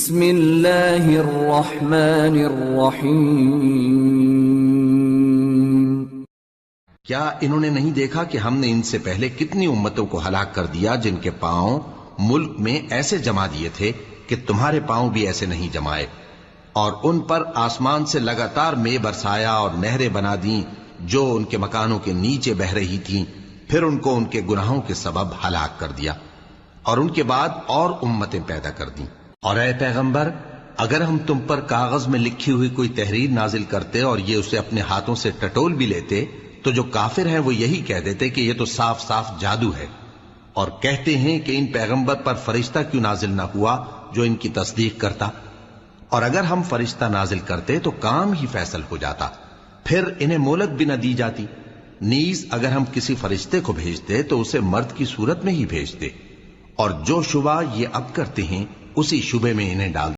بسم اللہ الرحمن الرحیم۔ کیا انہوں نے نہیں دیکھا کہ ہم نے ان سے پہلے کتنی امتوں کو ہلاک کر دیا جن کے پاؤں ملک میں ایسے جما دیے تھے کہ تمہارے پاؤں بھی ایسے نہیں جمائے، اور ان پر آسمان سے لگاتار مے برسایا اور نہریں بنا دیں جو ان کے مکانوں کے نیچے بہ رہی تھیں، پھر ان کو ان کے گناہوں کے سبب ہلاک کر دیا، اور ان کے بعد اور امتیں پیدا کر دیں۔ اور اے پیغمبر، اگر ہم تم پر کاغذ میں لکھی ہوئی کوئی تحریر نازل کرتے اور یہ اسے اپنے ہاتھوں سے ٹٹول بھی لیتے تو جو کافر ہیں وہ یہی کہہ دیتے کہ یہ تو صاف صاف جادو ہے، اور کہتے ہیں کہ ان پیغمبر پر فرشتہ کیوں نازل نہ ہوا جو ان کی تصدیق کرتا، اور اگر ہم فرشتہ نازل کرتے تو کام ہی فیصل ہو جاتا، پھر انہیں مہلت بھی نہ دی جاتی۔ نیز اگر ہم کسی فرشتے کو بھیجتے تو اسے مرد کی صورت میں ہی بھیجتے، اور جو شبہ یہ اب کرتے ہیں اسی شبے میں انہیں ڈال